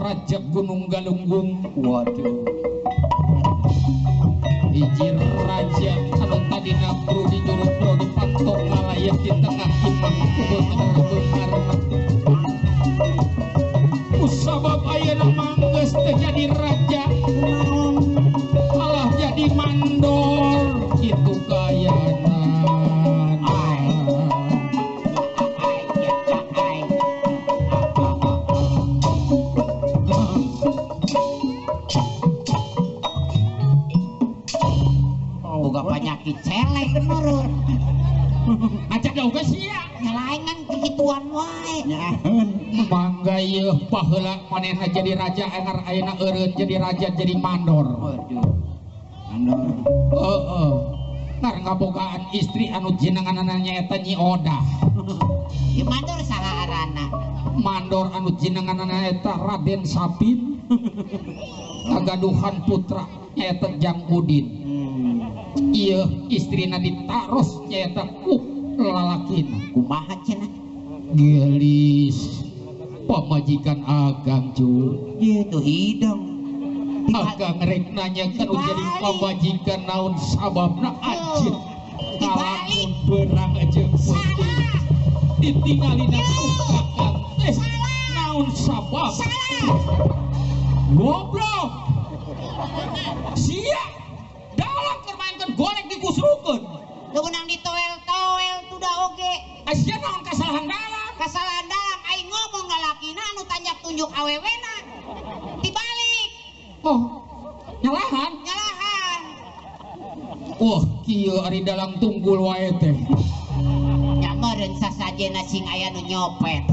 Raja Gunung Galunggung. Waduh. Hiji raja anu tadina bro di juru bro di pantok ngalayak di tengah imang kubeungar sabab ayeuna manggeus teu jadi raja malah jadi mandor kitu kayana. boga penyakit celek menurut Acak jauh ke sia nyalaingan kegituan wae Nyaheun. mangga ieu paheula manehna jadi raja enger ayeuna eureun jadi raja jadi mandor. Waduh. Mandor. Heeh. Ngar ngabogaan istri anu jenenganna nyaeta Nyi Odah. di mandor salah arana Mandor anu jenenganna nyaeta Raden Sapin. Kagaduhan putra nyaeta Jang Udin. Iya istrina ditaros nyaeta lalakina kumaha cenah gelis pamajikan agang cu itu hidung agang rek nanyakan jadi pamajikan naon sababna anjir ngalamun berang jeung putih ditinggalina ku kakang naon sabab goblok sia dalam permainkan golek dikusrukeun lu menang di toel-toel tuh dah oge asieun naon kasalahan dalam kesalahan dalam aing ngomong lalakina anu tanjak tunjuk awewena dibalik oh nyalahan nyalahan wah kieu ari dalang tunggul wae teh nyameureun sasajena sing aya nu nyopet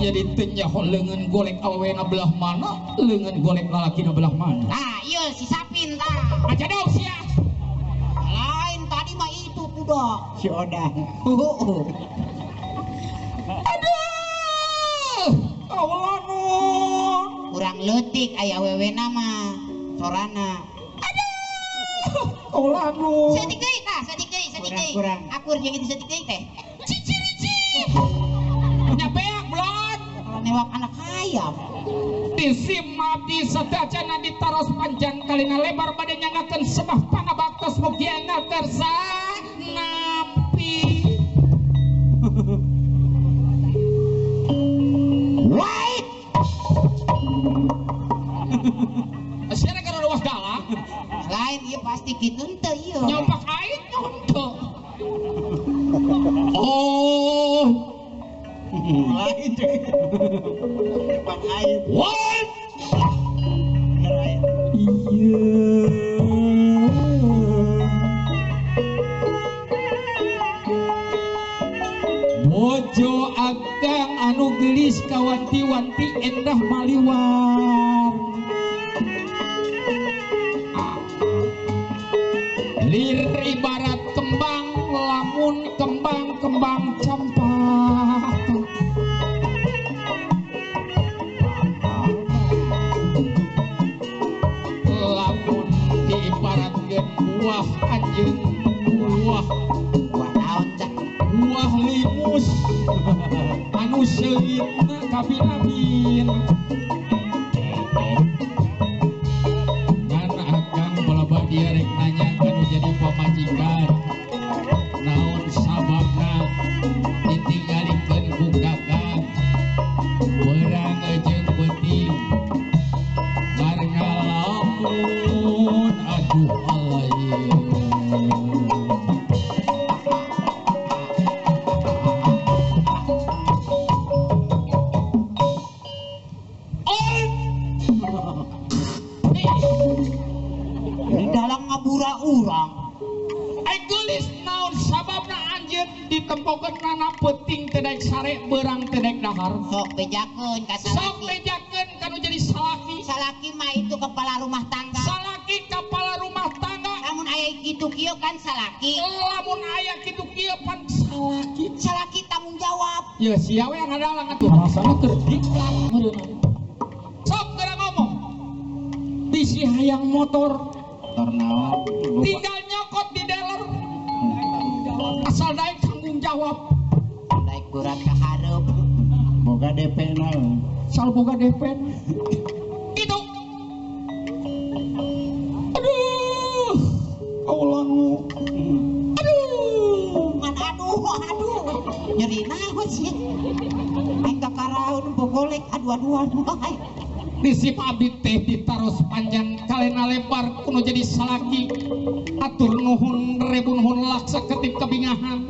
jadi teu nyaho leungeun golek awewena belah mana leungeun golek lalakina belah mana nah iya si Sapin tah aja daun sia lain tadi mah itu kuda Si Odah. aduh Allah nun kurang leutik aya awewena mah sorana Allah nun sedik deui tah sedik deui Kurang. akur jeung itu sedik deui teh cicirici nyabeak blon newak anak hayam disim abdi sadayana ditaros panjang kalina lebar bade nyangakeun sebah panabaktos mugi enggal kersa nampi wait asyara kana luas dalang lain ieu pasti kitu teu ieu nyopak aing nyonto oh Lain deh. Depan air. what Bener air. bojo agang anu gelis kawanti-wanti endah maliwar lir ibarat kembang lamun kembang campak lamun diibaratkeun buah anjeun buah naon tah buah limus anu seulitna kabin-abin dan agang bala dia rek nanya anu jadi pamajikan naon sababna ditinggalikeun ku kakang beurang jeung penting karena lamun aduh Allah di dalam ngabura urang ai geulis naon sababna anjeun ditempokeun kana peuting teu daek sare beurang teu daek dahar sok bejakeun ka sok salaki bejakeun kanu jadi salaki salaki mah itu kepala rumah tangga salaki kepala rumah tangga namun aya kitu kieu kan salaki lamun aya kitu kieu pan salaki salaki tanggung jawab ya sia we ngadalang atuh rasana keur diklat meureun sok geura ngomong bisi hayang motor Tornawan. tinggal nyokot di dealer asal daek tanggung jawab naik berat ka hareup Boga DP 0. salboga depen itu aduh kaulangu Ngan aduh nyeri naon sih aing kakaraun bogolek aduh-aduhan wae disip abdi teh ditaros panjang kalena lebar kuno jadi salaki atur nuhun rebun nuhun laksa ketip kebingahan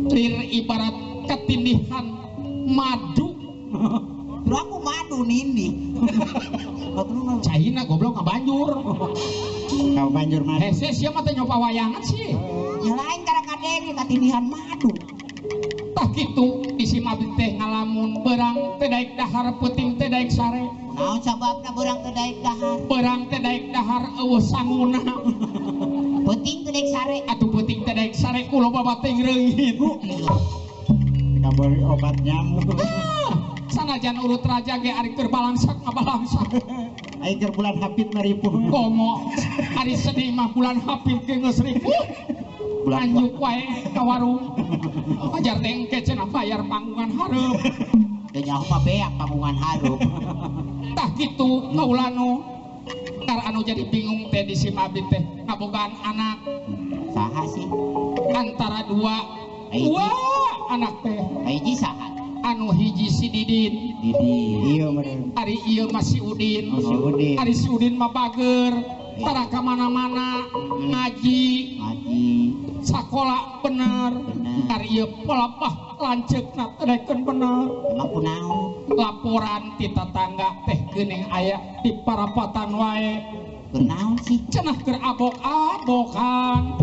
lir ibarat ketindihan madu lu aku madu nindi Cahina goblok ngabanjur Kau banjur madu. hese siapa teh nyoba wayangan sih nyalain kadang-kadang ketindihan madu tah kitu disip abdi teh ngalamun berang teh daek dahar peuting teh daek sare naon sababna berang teu daek dahar berang teh daek dahar eueuh sanguna penting teu daek sare atuh peuting teh daek sare kulo babateng reungit Kau beri obat nyamuk. sanajan urut raja ge ari keur balangsak ngabalangsak Aing keur bulan hapit maripuh. komo hari sedih mah bulan hapit ge geus ripuh lanjut wae ka warung ajar teh engke cenah bayar panggungan hareup teu nyaho mah beak panggungan harum tah kitu kaulanu kar anu jadi bingung teh di si abdi teh ngabogaan anak saha sih antara dua anak teh hiji saha anu hiji si Didin Didi Iya meren. ari ieu masih Udin Masih Udin. ari si Udin mah bager tara ka mana-mana ngaji sakola bener ari ieu pelapah lanceukna tedekeun bener emang kunaon laporan ti tetangga teh geuning aya di parapatan wae kunaon sih cenah keur abok-abokan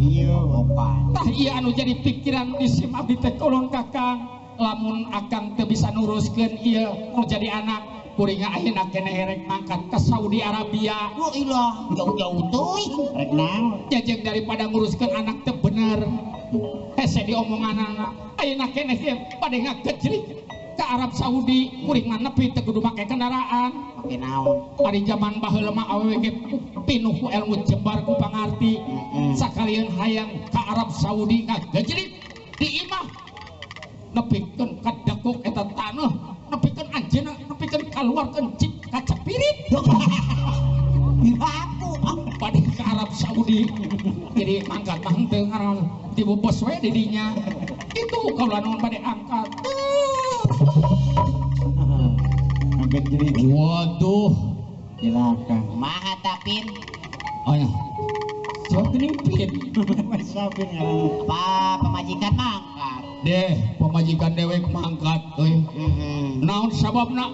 Iya. opan tah ieu anu jadi pikiran isim abdi teh kolon kakang lamun akang teu bisa nuruskeun ieu nu jadi anak kuringa ayeuna keneh rek mangkat ke Saudi Arabia oh ilah jauh-jauh teuy Rek naon? jajeng daripada nguruskeun anak teh bener hese diomongan anak ayeuna keneh ieu bade ngagejlik ke Arab Saudi kuring mah nepi teu kudu make kendaraan pake naon ari zaman baheula mah awewe ge pinuh ku ilmu jembar ku pangarti sakalian hayang ke Arab Saudi ngagejlik di imah nepikeun ka dekuk eta taneuh nepikeun anjeunna nepikeun kaluarkeun cip kaca pirit aku bade ke Arab Saudi jadi mangkat mah teu ngaran tibu bos we di dinya itu kaulana bade angkat Angkat jadi waduh cilaka. maha tapin oh ya siapa nih pin Masapin ngaran. apa pemajikan mangkat deh pemajikan dewek mangkat euy naon sababna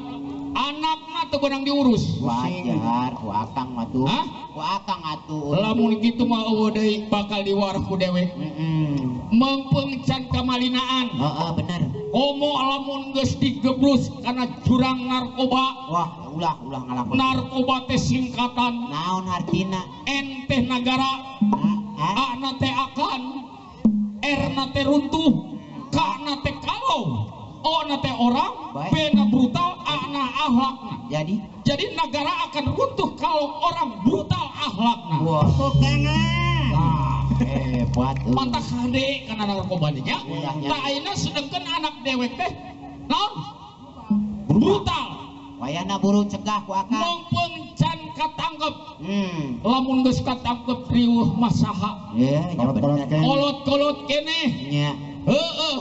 anakna teu beunang diurus wajar ku akang mah tuh hah ku akang atuh lamun kitu mah eueuh deui bakal diwarah ku dewek mengpeung can kamalinaan heeh bener komo lamun geus digeblus kana jurang narkoba wah ulah ngalakon narkoba teh singkatan naon artina N teh nagara A na teh akan R na teh runtuh K na teh kalau O na teh orang Baik. B na brutal A na ahlakna jadi negara akan runtuh kalau orang brutal ahlakna wah nah hebat mantap kade karena narkoba nya Iya. tak ayeuna sedengkeun anak dewek teh naon brutal wayana buru cegah ku akang mengpeung can katangkep lamun geus katangkep riuh masaha ya Kolot-kolot bener kan. kolot-kolot keneh nya heeh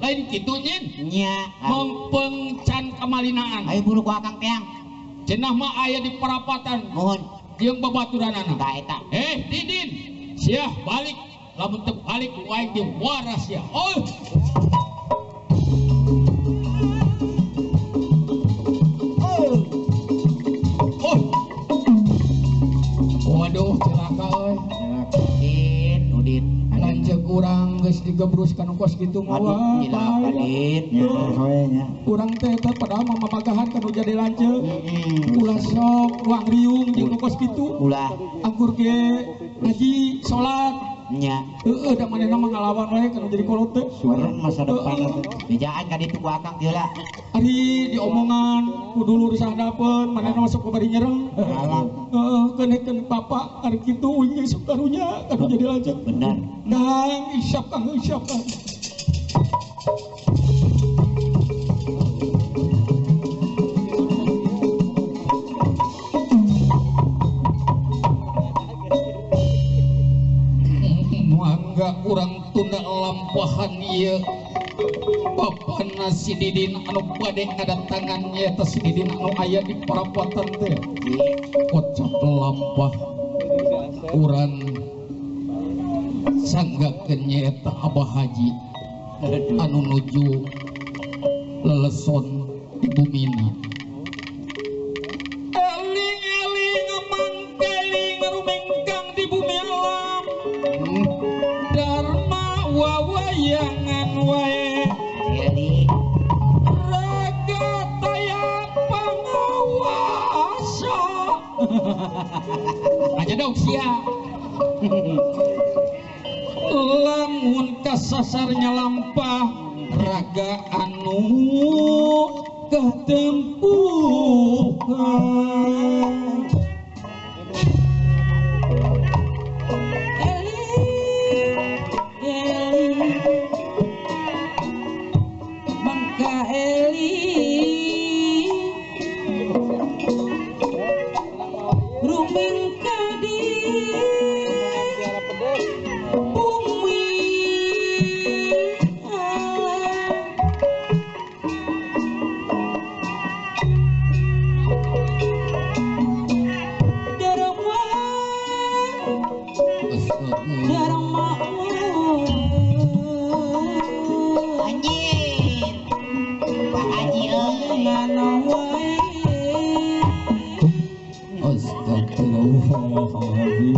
lain kitu nyin nya mengpeung can kamalinaan ayo buru ku akang teang cenah mah aya di perapatan mohon jeung babaturanana tak eta Didin siah balik lamun teu balik wae diwaras ya oh waduh celaka euy Udin lanceuk urang geus digebruskan kos kitu mah aduh wah cilaka bahaya. Din Ya hawenya. urang teh padahal mah mamagahan kanu jadi lanceuk ulah sok uang riung jeung kos kitu ulah anggur ge ngaji salat nya da manehna mah ngalawan wae kanu jadi kolot teh Suarang masa depan itu. bejaan ka ditu ku akang heula ari diomongan ku dulur sahdapeun manehna masuk ke bari nyereng Alam. kenekeun papa ari kitu uing sok karunya kanu jadi lanceuk bener kang isyap kang tunda lampahan ieu bapana si Didin anu bade ngadatangan nyaeta si Didin anu aya di Parapatan teh kocap lampah urang sanggakeun nyaeta Abah Haji anu nuju leleson di bumina. Eling-eling mangkeling rumenggang di bumi alam Dharma wawayangan wae raga taya pangawasa aja dong sia lamun kasasarnya lampah raga anu katempuhan Bangka Eli rumeng kadi bumi Anjir Pak Haji Astagfirullahaladzim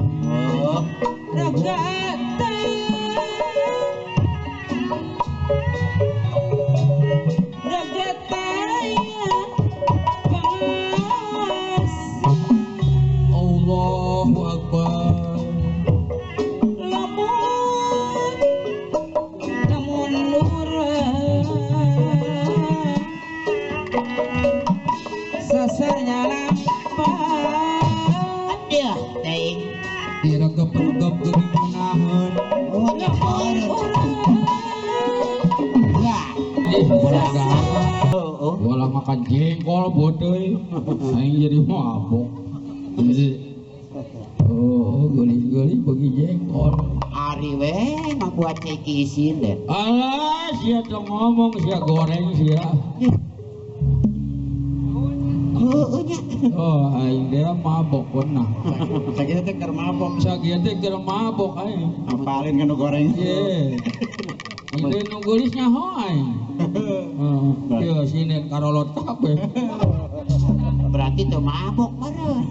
Allahu Akbar sasarnya lampah aduh teh diragap-ragap geuning menaheun punya Walah makan jengkol bodoy aing jadi mabok gelis-gelis bagi jengkol ari we ngabuat cekisin deh alah sia teu ngomong sia goreng sia heunya oh aing dia mabok beunah Sakitu teh keur mabok. sakieu teh keur mabok aing Apalin kan goreng. ye ini nu geulis nyaho aing ieu sinen karolot kabeh berarti tuh mabok meureun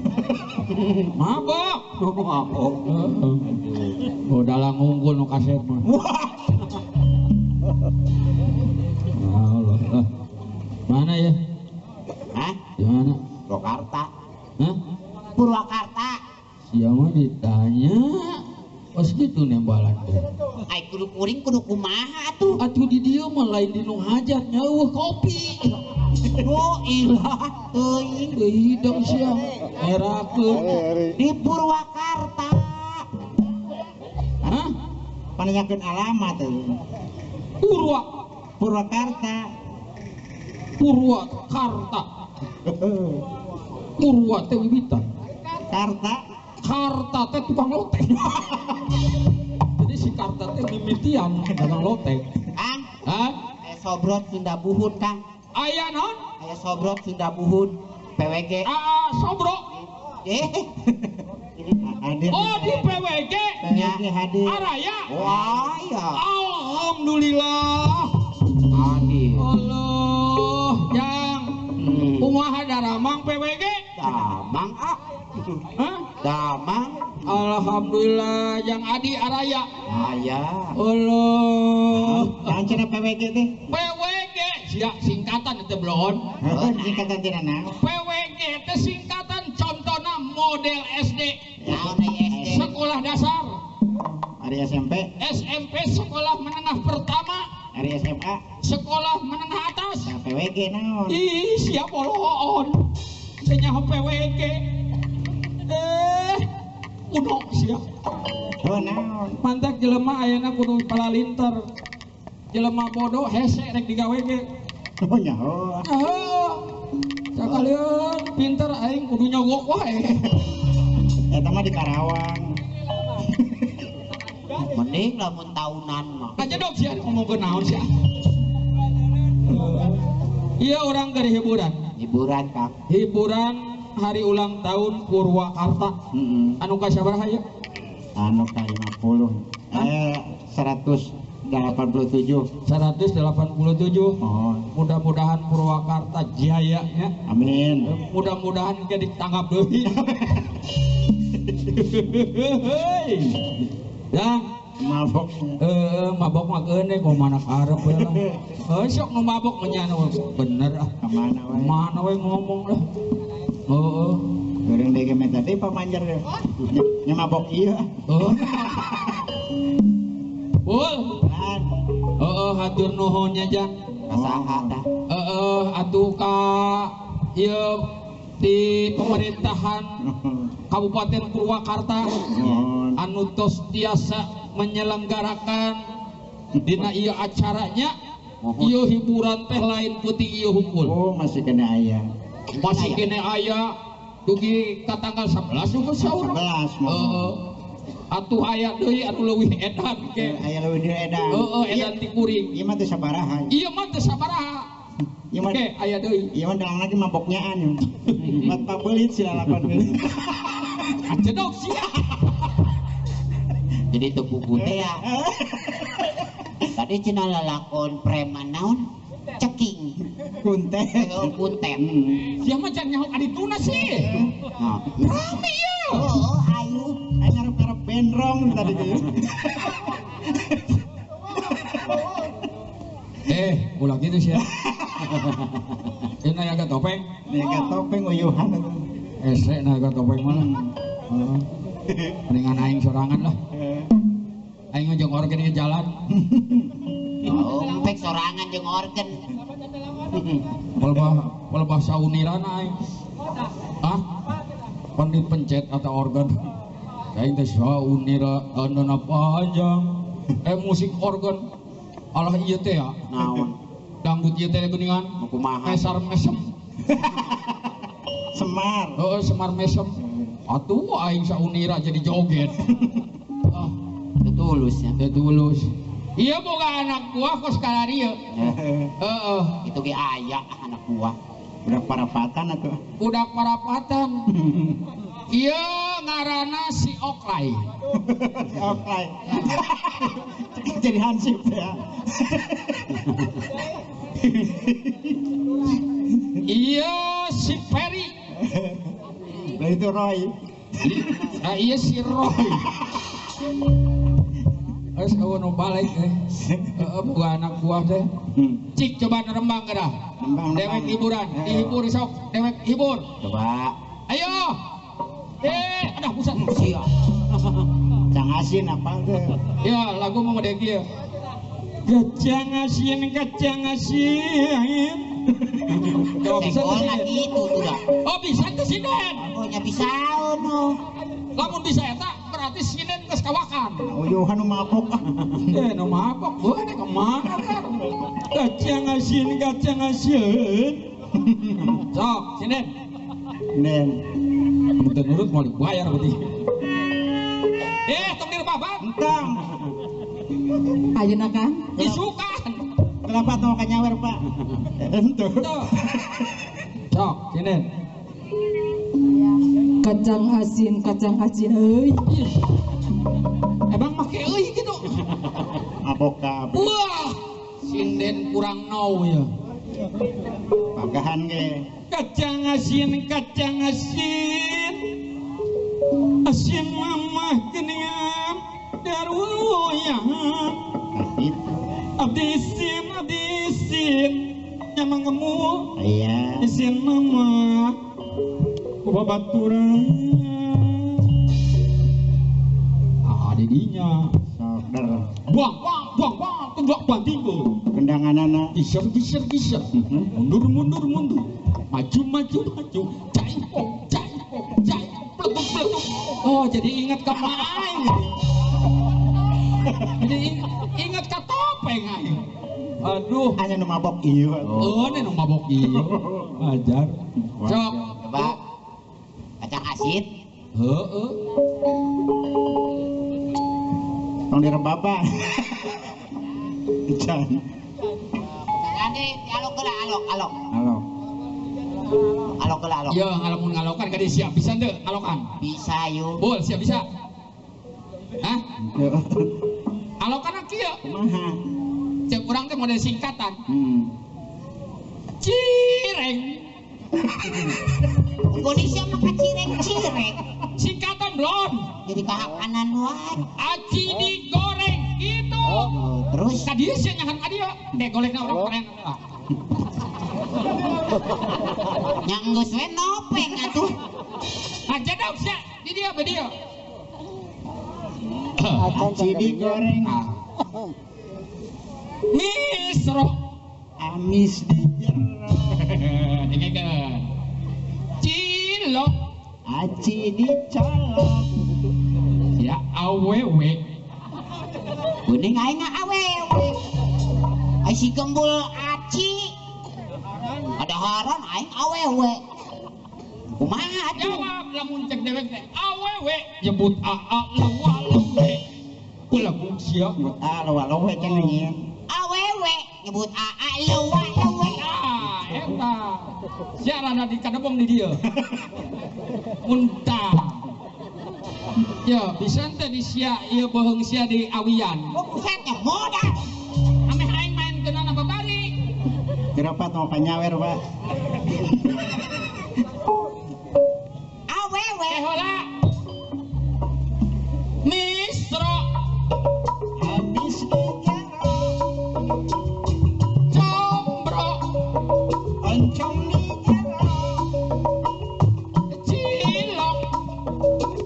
mabok Mabok. oh dalang unggul nu kaset mah Allah mana ya hah di mana Purwakarta hah Purwakarta siapa ditanya pas gitu nembalan teh ai kudu kuring kudu kumaha tuh atuh di dieu mah lain di nu hajat nyeueuh kopi oh ilah teuing hidang sia erakeun di Purwakarta hah Pananyakeun alamat tuh. Purwakarta. Purwakarta Purwa teh wiwitan Karta. Karta teh tukang loteng jadi si Karta teh mimitian dagang loteng Kang hah aya sobrot Sunda Buhun Kang aya naon aya sobrot Sunda Buhun PWG sobro Hadir. oh di PWG PWG hadir. araya wah ya alhamdulillah hadir Allah jang kumaha daramang PWG damang ah hah damang alhamdulillah jang adi araya aya Allah Naon cenah PWG teh? PWG siap singkatan itu belum Singkatan tina naon? PWG itu singkatan contohnya model SD naon SD sekolah dasar Ari SMP, SMP sekolah menengah pertama ari SMA, sekolah menengah atas nah PWG naon? ih siap olohon senyaho PWG kuno siap Oh naon? mantak jelema ayeuna kudu palalintar jelema bodoh hese rek digawe ge Oh nyaho. Sakalian pinter aing kudu nyogok wae Eta mah di Karawang. Mending lamun tahunan mah. Aja dok sih ngomong ke naon sih. Iya orang ke hiburan. Hiburan Kang. Hiburan hari ulang tahun Purwakarta. Anu ka sabaraha ya? Anu ka 50. 187. 187. Oh, Mudah-mudahan Purwakarta jaya ya. amin. Mudah-mudahan jadi tanggap deui. Ya, Mabok. mabok mah keune kok mana karep we lah. Sok nu mabok menyana bener ah. Kemana wae? Mana we ngomong lah. Heeh. Goreng dege meh tadi pamanjer. Nya mabok ieu. Ul. Lan. Hatur nuhun nya Jang. Kasaha dah. Atuh ka ieu di pemerintahan Kabupaten Purwakarta anu tos tiasa menyelenggarakan dina ieu acaranya ieu hiburan teh lain putih ieu hungkul. Oh, masih kena aya. Masih kene aya dugi ka tanggal 11 juga saur. 11 mau. Atuh aya deui anu leuwih edan ke. Aya leuwih edan. Edan ti kuring. Ieu mah teu sabaraha. Ieu mah teu sabaraha. Ieu mah Oke, aya deui. ieu mah dalang lagi maboknyaan. Mat pabeulit sila lapan deui. Ajedok sia. Jadi teu buku teh ya. Tadi cenah lalakon preman naon? Ceking. Kuntet. Kuntet. Sia mah can nyaho adituna sih. Nah. Rame ya. Oh, ayo. Aya ngarep-ngarep benrong tadi ge. Ulah gitu sih ya. Ini naga topeng. Nega topeng uyuhan atuh. Ese naga topeng mana? Mendingan aing sorangan lah. Aing ngejong organ di jalan. Oh, empek sorangan jeung organ. Pelbah sauniran aing. Ah? Pandit pencet atau organ. Aing teh saunira andana panjang. Musik organ. Allah ieu teh ya. Naon? Dangdut ieu teh geuningan. Kumaha? Mesar mesem. Semar. Semar mesem. Atuh aing saunira jadi joget. Ah, Tulus ya. teu tulus. Iya boga anak buah kos kalarieu. Itu ge aya anak buah. Udah parapatan atuh. Budak parapatan. Iya ngaranna si Oklay. Oke. Jadi hansip ya. Iya si Ferry. Lah itu Roy. Iya si Roy. Eueuh nu balik boga anak buah teh. Cik coba nerembang geura. Dewek hiburan, dihibur sok, dewek hibur. Coba. Ayo. Aduh pusat. Sia. Cang asin apa tuh? Ya lagu mau model kieu. Kacang asin, kacang asin. Coba bisa Sekol tuh lagi sih. itu tuh dah. Oh bisa tuh sinen. Oh nya bisa no. Lamun bisa eta berarti sinen geus kawakan. Uyuhan nu mabok. Nu mabok buah nih kemana kan? Kacang asin, kacang asin. Sok sinen. Nen. Muntah nurut mau dibayar berarti. Tong dirbaban. Entang. Ayeuna kan? Isukan. Kenapa tuh kanyawer, Pak? Entuh. Tuh. Sok sinen. Kacang asin euy. Emang make euy gitu. Mabok kabeh. Wah, sinden kurang nau ya. Pagahan ge. Kacang asin, kacang asin. Asin mamah geuningan daruyang. Itu. Abdisin. Nyamang kamu. Iya. Asin mama. Babaturan. Didinya. Sokder. Buang, tunjuk banting bu. Kendanganana. Giser. Mundur. Maju. Caipok. Peletuk. Oh, jadi ingat ke main. Jadi ingat ke topeng aing. Aduh. Hanya nu mabok ieu. Ini nu mabok ieu. Ajar. Sok. Coba. Kacang asin. Heeh. Tong direbaba. Jangan. Ade alok geula alok. Halo. Alok geula alok. Ya ngalamun ngalokan ka siap bisa teu ngalokan. Bisa yuk. Bol siap bisa. Hah? Alokan kieu. Kumaha? Cek urang teh model singkatan. Cireng. Indonesia mah kacireng. Singkatan blon. Jadi kahakanan wae. Aci digoreng gitu. Terus Kadieu sia nyahan kadieu. Teh golekna urang keren. yang geus we nopeng atuh. Aja dong sia di dia be dia. Aci digoreng. Misro. Amis dijero. Dengekeun. Cilok. Aci dicolok. Ya awewe. Kuning aing awewe. Ai si gembul aci. Ada haran aing awewe. Kumaha atuh? Jawab lamun cek dewek teh awewe nyebut aa lewe. Ulah kung sia. Lawa-lawa can nyanyian. Awewe nyebut aa lewe. Ah, eta. Sia rada di kadebong di dieu. Muntah. Ya, bisa teh di sia ieu beheung sia di awian. Oh busetnya modal. Ameh aing main keunana babari. Dirapat mau panyawer, Pak. Awewe. Heula. Misro. Habis dijero. Combro. Oncom dijero. Cilok.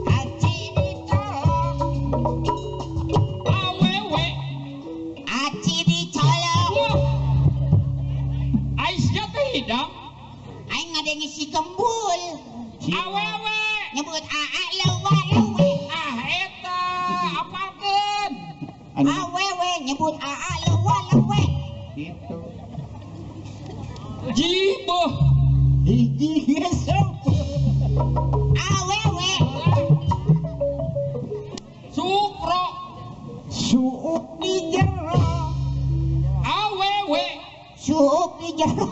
Aci dicolok. Awewe. Aci dicolok. Wah. Aisyah teh hidang. Aing ngadengi si gembul. Awewe. Nyebut aa lewe. Ah eta apakeun? Awewe nyebut aa lewe. Gitu. Jiboh. Hiji gesok. Awewe. Sukro. Suuk dijero. Awewe. Suuk di jero.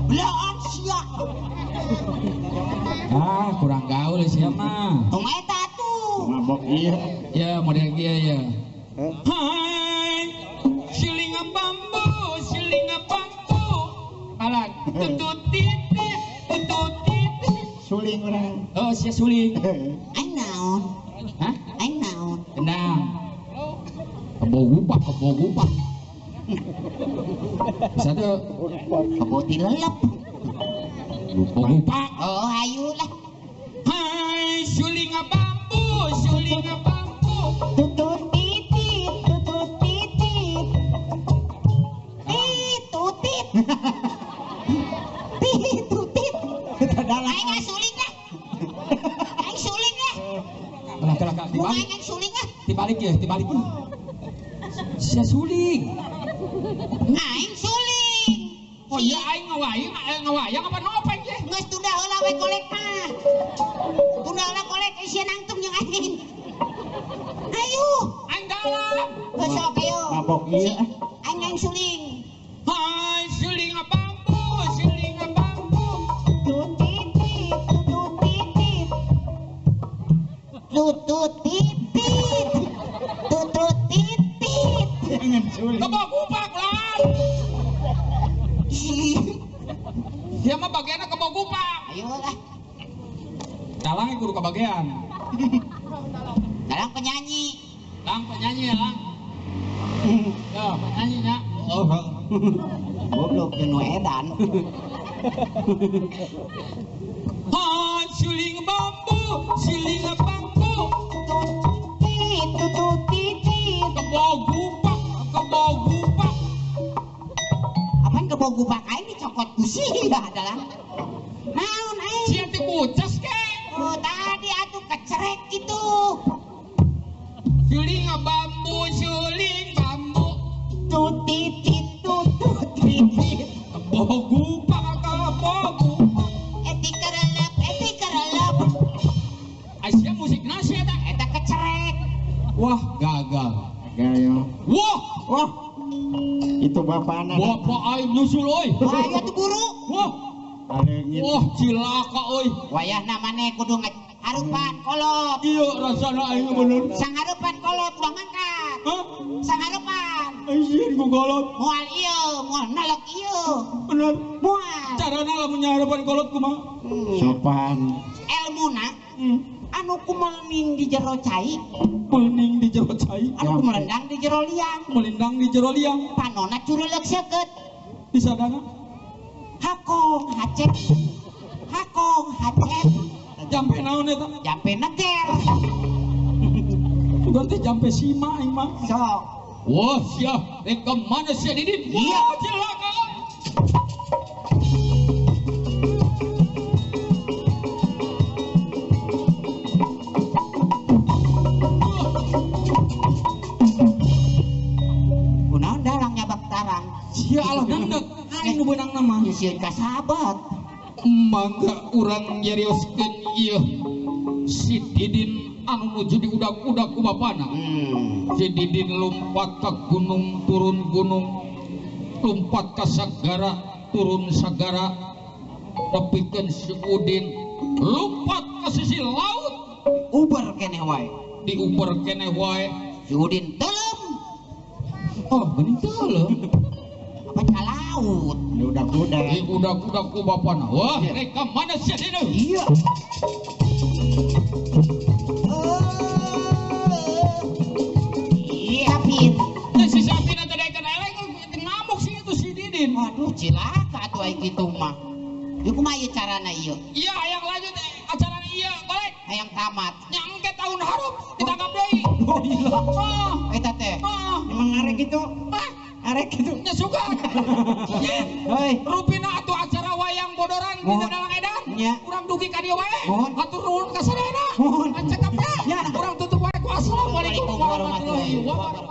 Belaan sia. Ah, kurang gaul sia mah. Tong eta tuh. Mabok iya. Ya model kieu ya. Hai, silinga bambu. Alat, tutut titit. Suling orang. Oh, sia suling. Aing naon? Hah? Aing naon? Tenang. Kebogupak. Bisa tuh. Keboti lelep. Kebogupak. Oh ayo lah. Hai, sulinga bambu. Tutut titit. Tutit. Aing suling lah. Kelak, dibalik. Aing suling lah. Dibalik. Sia suling. Aing suling. Oh iya, aing ngawayang apa nopeng ye? Geus tunda heula we golek mah. Tunda heula golek sia nangtung jeung aing. Ayo. Aing dalam. Geus sok ayo. Mabok iya. Aing suling. Hai, sulinga bambu. Tutut titit. Jangan suling. Kebogupak lan. Dia mah bagiannya kebogupak. Ayo lah. Dalang kudu kebagian. Dalam penyanyi. Lang penyanyi ya lang. Ya penyanyinya. Oh. Goblok jeung nu edan. Hai, suling bambu. Tutut titit. Kebogupak. Apaan kebogupak aing dicokot ku sia adalah. Naon aing? Sia teh bucas ke? Oh tadi atuh kecerek gitu. Suling bambu. Tutitit. Kebogupak. Etika relep. Aisyah musik nasi eta. Eta kecerek. Wah gagal. bapana. Bapak aing nyusul euy. Ayo tuh buru. Wah, Alengit. wah cilaka euy. Wayah namanya kudu harupan kolot. Iya rasana aing bener. Sang harupan kolot udah mangkat. Hah? Sang harupan. Anjir ku kolot. Mual iya, mual nalok iya. Bener. Mual. Carana lamun nyaharapan kolot kumaha? Sopan. Elmuna anu kumelning di jero cai, Pening di jero cai, anu kumelendang di jero liang. melindang di jero liang. Panona cureulek seukeut. Di sadana Hakong hacep. Hakong hacep. jampe naon eta? Jampe neger. Ganti jampe sima aing mah. Sok. Wah, sia, rek ke mana sia Didin? Iya. Wah, cilaka. Kunaon dalang nyabak tarang. Sia alah nangdak, aing nu beunang nama. Nyusieun ka sahabat. Mangga urang nyarioskeun ieu si Didin anu nuju di udak-udak ku bapana. Si Didin lompat ke gunung turun gunung, lompat ke sagara turun sagara, nepikeun si Udin lompat ke sisi laut, Uber keneh wae. diuber keneh wae. Si Udin teuleum Oh, geuning teuleum. apa ka laut. Udah-udah. Di udak-udak ku bapana. Wah, rek ka mana sia Didin? Iya. Iya, Pin. Si Sapina tadi kena elek ngamuk sih itu si Didin. Waduh, cilaka atuh aya kitu mah. Ieu kumaha ieu carana ieu? Iya, hayang lanjut acara iya, balik. Hayang tamat. Nyangke tahun harum ditangkap deui. Oh iya. Ah, Eta teh. ah, Emang arek gitu. ah, Arek gitu. nya suka. Nya, Hei. rupina atuh acara wayang bodoran di Mohon. dalang edan. Nya. Urang dugi ka dieu wae. Mohon. Hatur nuhun ka sadayana. Mohon. Cekap teh. Ya. Urang tutup wae ku assalamualaikum warahmatullahi wabarakatuh.